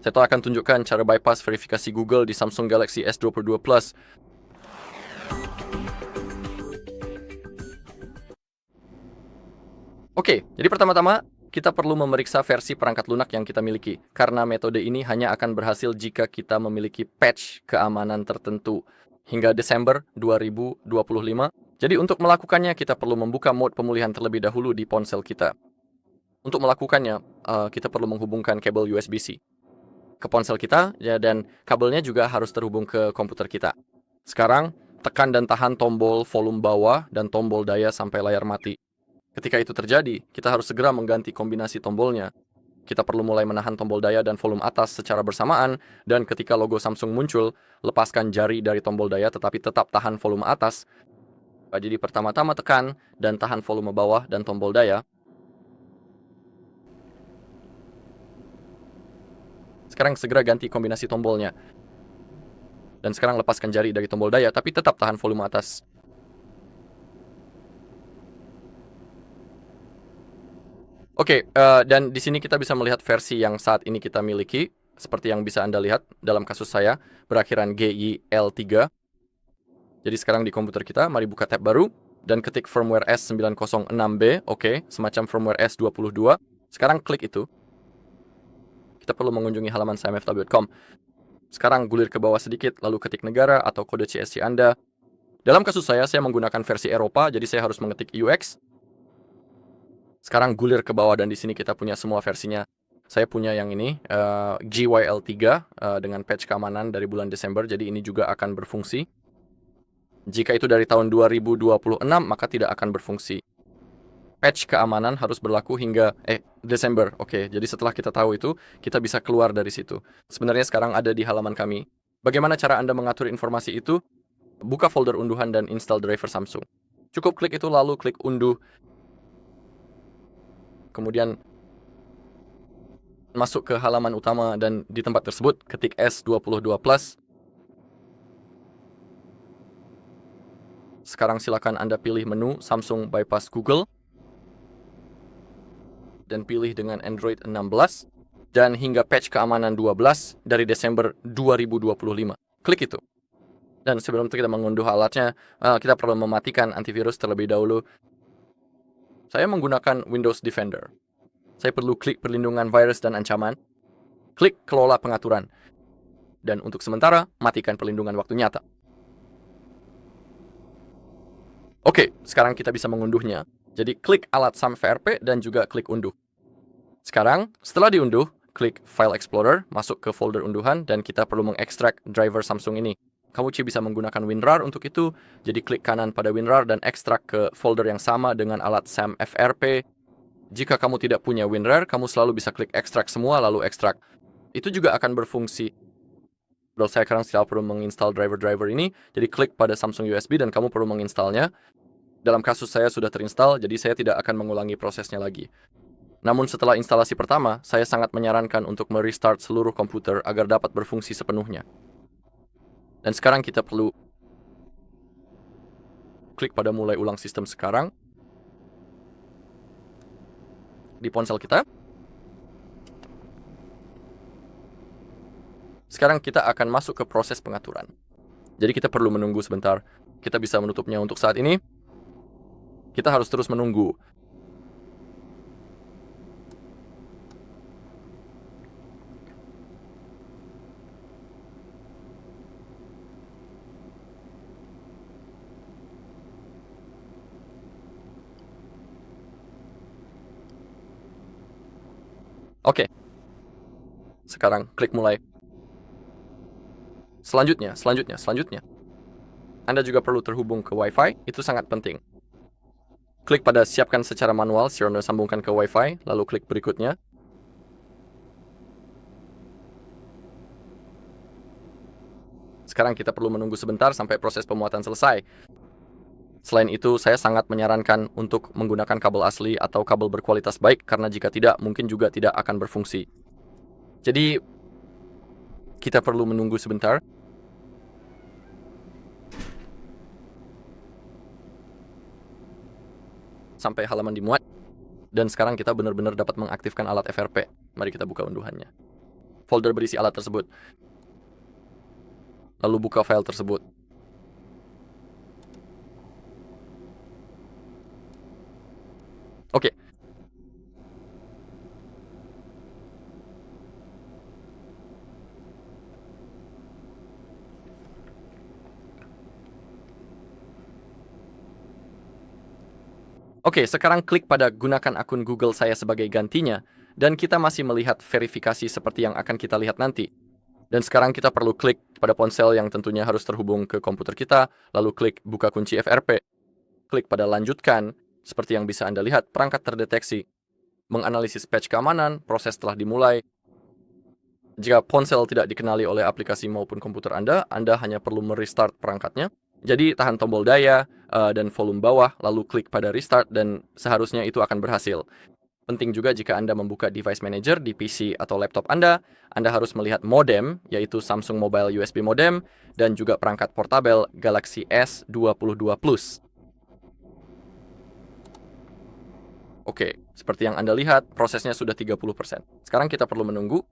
Saya akan tunjukkan cara bypass verifikasi Google di Samsung Galaxy S22 Plus. Oke, jadi pertama-tama kita perlu memeriksa versi perangkat lunak yang kita miliki, karena metode ini hanya akan berhasil jika kita memiliki patch keamanan tertentu hingga Desember 2025. Jadi untuk melakukannya, kita perlu membuka mode pemulihan terlebih dahulu di ponsel kita. Untuk melakukannya, kita perlu menghubungkan kabel USB-C ke ponsel kita, ya, dan kabelnya juga harus terhubung ke komputer kita. Sekarang, tekan dan tahan tombol volume bawah dan tombol daya sampai layar mati. Ketika itu terjadi, kita harus segera mengganti kombinasi tombolnya. Kita perlu mulai menahan tombol daya dan volume atas secara bersamaan, dan ketika logo Samsung muncul, lepaskan jari dari tombol daya tetapi tetap tahan volume atas. Jadi pertama-tama tekan dan tahan volume bawah dan tombol daya. Sekarang segera ganti kombinasi tombolnya. Dan sekarang lepaskan jari dari tombol daya, tapi tetap tahan volume atas. Oke, dan di sini kita bisa melihat versi yang saat ini kita miliki. Seperti yang bisa Anda lihat dalam kasus saya, berakhiran GIL3. Jadi sekarang di komputer kita, mari buka tab baru. Dan ketik firmware S906B, oke, semacam firmware S22. Sekarang klik itu. Kita perlu mengunjungi halaman cmfw.com. Sekarang gulir ke bawah sedikit, lalu ketik negara atau kode CSC Anda. Dalam kasus saya menggunakan versi Eropa, jadi saya harus mengetik UX. Sekarang gulir ke bawah dan di sini kita punya semua versinya. Saya punya yang ini, GYL3 dengan patch keamanan dari bulan Desember, jadi ini juga akan berfungsi. Jika itu dari tahun 2026, maka tidak akan berfungsi. Patch keamanan harus berlaku hingga Desember. Oke, jadi setelah kita tahu itu, kita bisa keluar dari situ. Sebenarnya sekarang ada di halaman kami. Bagaimana cara Anda mengatur informasi itu? Buka folder unduhan dan install driver Samsung. Cukup klik itu lalu klik unduh. Kemudian masuk ke halaman utama dan di tempat tersebut ketik S22 Plus. Sekarang silakan Anda pilih menu Samsung bypass Google. Dan pilih dengan Android 16 dan hingga patch keamanan 12 dari Desember 2025. Klik itu. Dan sebelum kita mengunduh alatnya, kita perlu mematikan antivirus terlebih dahulu. Saya menggunakan Windows Defender. Saya perlu klik perlindungan virus dan ancaman. Klik kelola pengaturan. Dan untuk sementara, matikan perlindungan waktu nyata. Oke, sekarang kita bisa mengunduhnya. Jadi klik alat SAM-VRP dan juga klik unduh. Sekarang, setelah diunduh, klik File Explorer, masuk ke folder unduhan, dan kita perlu mengekstrak driver Samsung ini. Kamu bisa menggunakan WinRAR untuk itu, jadi klik kanan pada WinRAR dan ekstrak ke folder yang sama dengan alat SAM-FRP. Jika kamu tidak punya WinRAR, kamu selalu bisa klik ekstrak semua lalu ekstrak. Itu juga akan berfungsi. Kalau saya sekarang perlu menginstal driver-driver ini, jadi klik pada Samsung USB dan kamu perlu menginstalnya. Dalam kasus saya sudah terinstall, jadi saya tidak akan mengulangi prosesnya lagi. Namun setelah instalasi pertama, saya sangat menyarankan untuk merestart seluruh komputer agar dapat berfungsi sepenuhnya. Dan sekarang kita perlu klik pada mulai ulang sistem sekarang di ponsel kita. Sekarang kita akan masuk ke proses pengaturan. Jadi kita perlu menunggu sebentar. Kita bisa menutupnya untuk saat ini. Kita harus terus menunggu. Oke. Sekarang klik mulai. Selanjutnya. Anda juga perlu terhubung ke Wi-Fi, itu sangat penting. Klik pada siapkan secara manual, Anda sambungkan ke Wi-Fi, lalu klik berikutnya. Sekarang kita perlu menunggu sebentar sampai proses pemuatan selesai. Selain itu, saya sangat menyarankan untuk menggunakan kabel asli atau kabel berkualitas baik, karena jika tidak, mungkin juga tidak akan berfungsi. Jadi, kita perlu menunggu sebentar. Sampai halaman dimuat. Dan sekarang kita benar-benar dapat mengaktifkan alat FRP. Mari kita buka unduhannya. folder berisi alat tersebut. Lalu buka file tersebut. Oke. Oke, sekarang klik pada gunakan akun Google saya sebagai gantinya, dan kita masih melihat verifikasi seperti yang akan kita lihat nanti. Dan sekarang kita perlu klik pada ponsel yang tentunya harus terhubung ke komputer kita, lalu klik buka kunci FRP. Klik pada lanjutkan, seperti yang bisa Anda lihat, perangkat terdeteksi. Menganalisis patch keamanan, proses telah dimulai. Jika ponsel tidak dikenali oleh aplikasi maupun komputer Anda hanya perlu merestart perangkatnya. Jadi tahan tombol daya dan volume bawah, lalu klik pada restart dan seharusnya itu akan berhasil. Penting juga jika Anda membuka device manager di PC atau laptop Anda harus melihat modem, yaitu Samsung Mobile USB modem, dan juga perangkat portabel Galaxy S22 Plus. Oke, seperti yang Anda lihat, prosesnya sudah 30%. Sekarang kita perlu menunggu.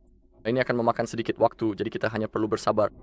Ini akan memakan sedikit waktu, jadi kita hanya perlu bersabar.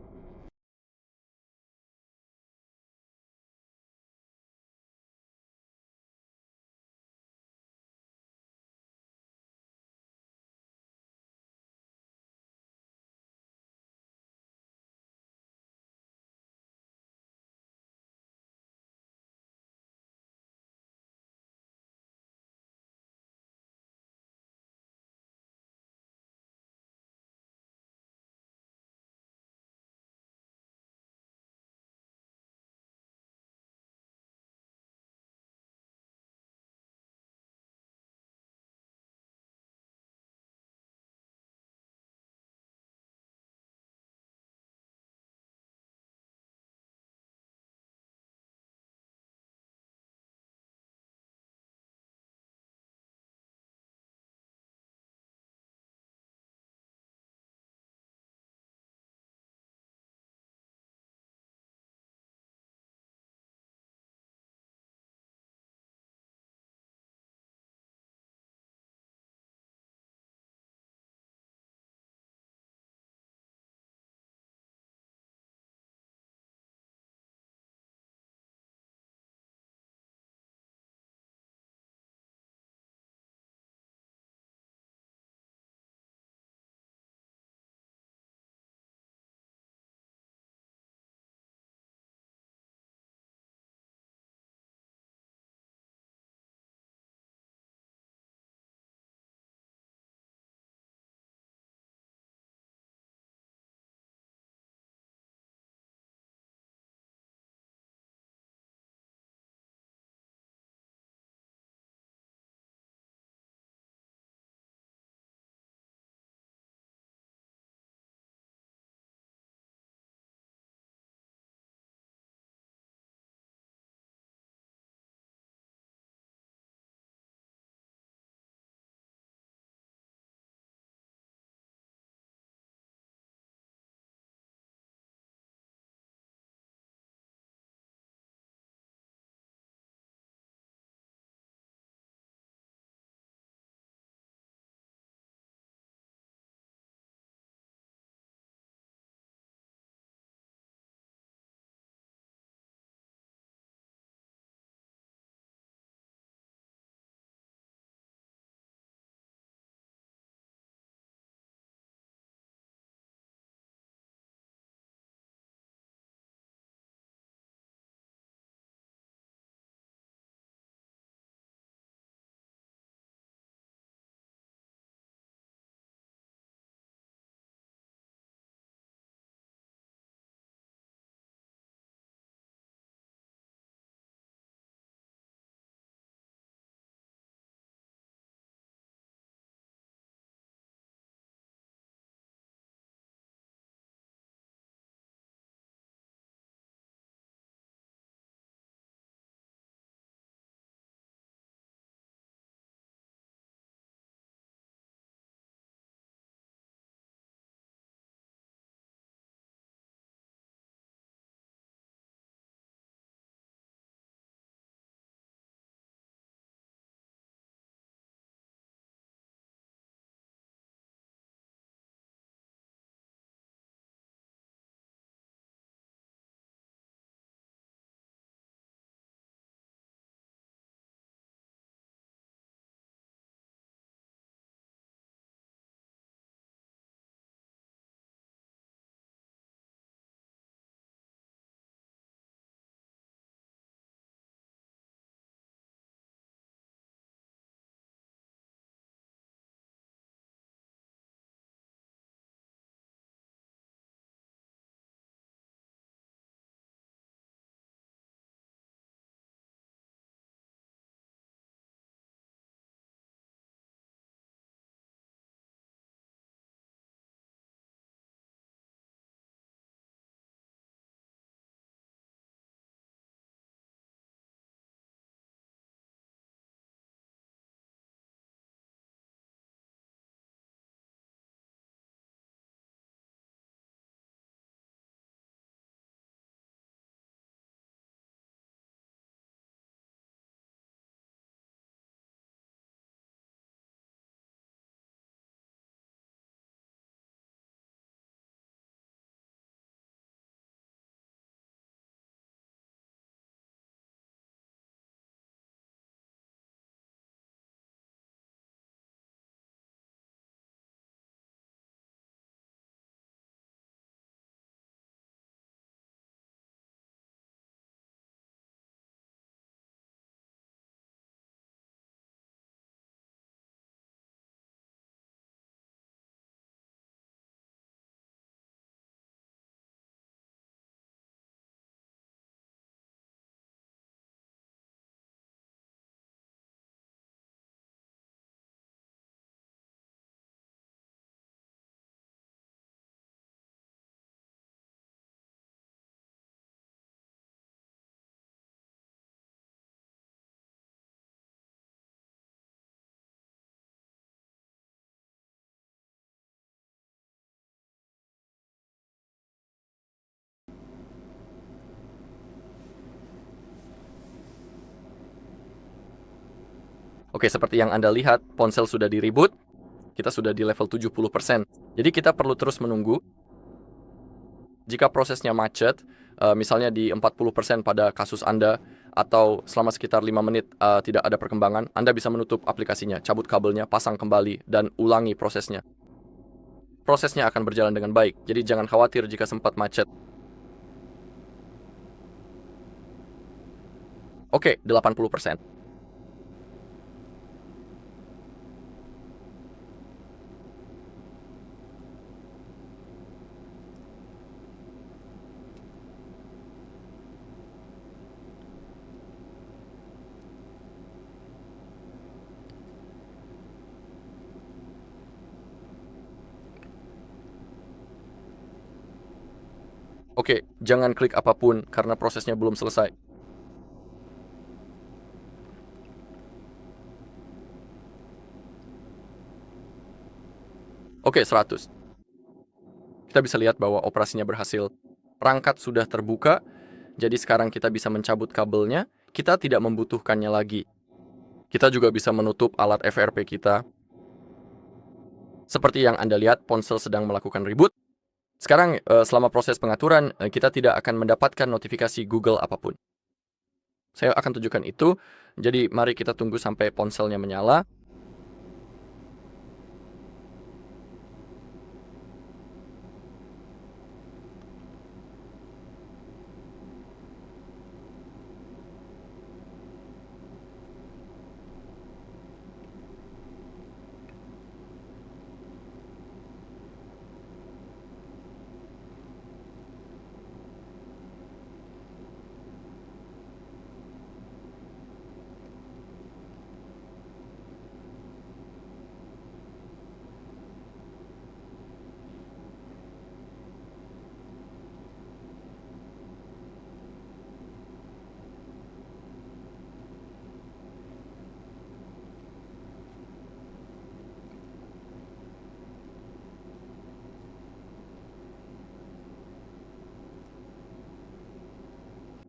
Oke, seperti yang Anda lihat, ponsel sudah di-reboot. Kita sudah di level 70%. Jadi kita perlu terus menunggu. Jika prosesnya macet, misalnya di 40% pada kasus Anda, atau selama sekitar 5 menit tidak ada perkembangan, Anda bisa menutup aplikasinya, cabut kabelnya, pasang kembali, dan ulangi prosesnya. Prosesnya akan berjalan dengan baik, jadi jangan khawatir jika sempat macet. Oke, 80%. Oke, jangan klik apapun karena prosesnya belum selesai. Oke, 100. Kita bisa lihat bahwa operasinya berhasil. Perangkat sudah terbuka, jadi sekarang kita bisa mencabut kabelnya. Kita tidak membutuhkannya lagi. Kita juga bisa menutup alat FRP kita. Seperti yang Anda lihat, ponsel sedang melakukan reboot. Sekarang, selama proses pengaturan, kita tidak akan mendapatkan notifikasi Google apapun. Saya akan tunjukkan itu. Jadi, mari kita tunggu sampai ponselnya menyala.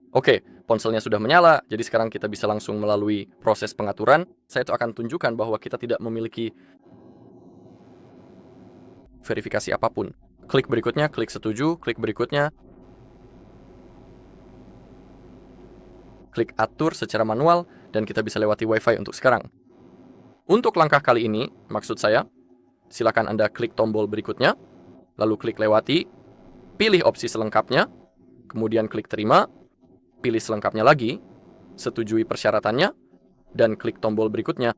Oke, ponselnya sudah menyala, jadi sekarang kita bisa langsung melalui proses pengaturan. Saya itu akan tunjukkan bahwa kita tidak memiliki verifikasi apapun. Klik berikutnya, klik setuju, klik berikutnya. Klik atur secara manual, dan kita bisa lewati WiFi untuk sekarang. Untuk langkah kali ini, maksud saya, silakan Anda klik tombol berikutnya, lalu klik lewati, pilih opsi selengkapnya, kemudian klik terima, pilih selengkapnya lagi, setujui persyaratannya, dan klik tombol berikutnya.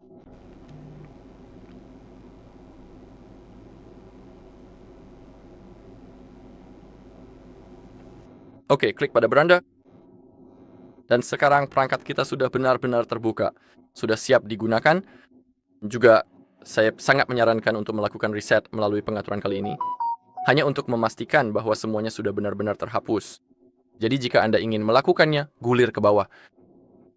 Oke, klik pada beranda. Dan sekarang perangkat kita sudah benar-benar terbuka, sudah siap digunakan. Juga saya sangat menyarankan untuk melakukan reset melalui pengaturan kali ini, hanya untuk memastikan bahwa semuanya sudah benar-benar terhapus. Jadi jika Anda ingin melakukannya, gulir ke bawah.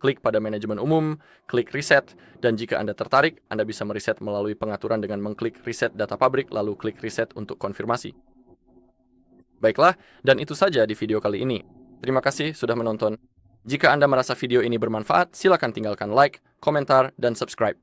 Klik pada manajemen umum, klik reset, dan jika Anda tertarik, Anda bisa mereset melalui pengaturan dengan mengklik reset data pabrik, lalu klik reset untuk konfirmasi. Baiklah, dan itu saja di video kali ini. Terima kasih sudah menonton. Jika Anda merasa video ini bermanfaat, silakan tinggalkan like, komentar, dan subscribe.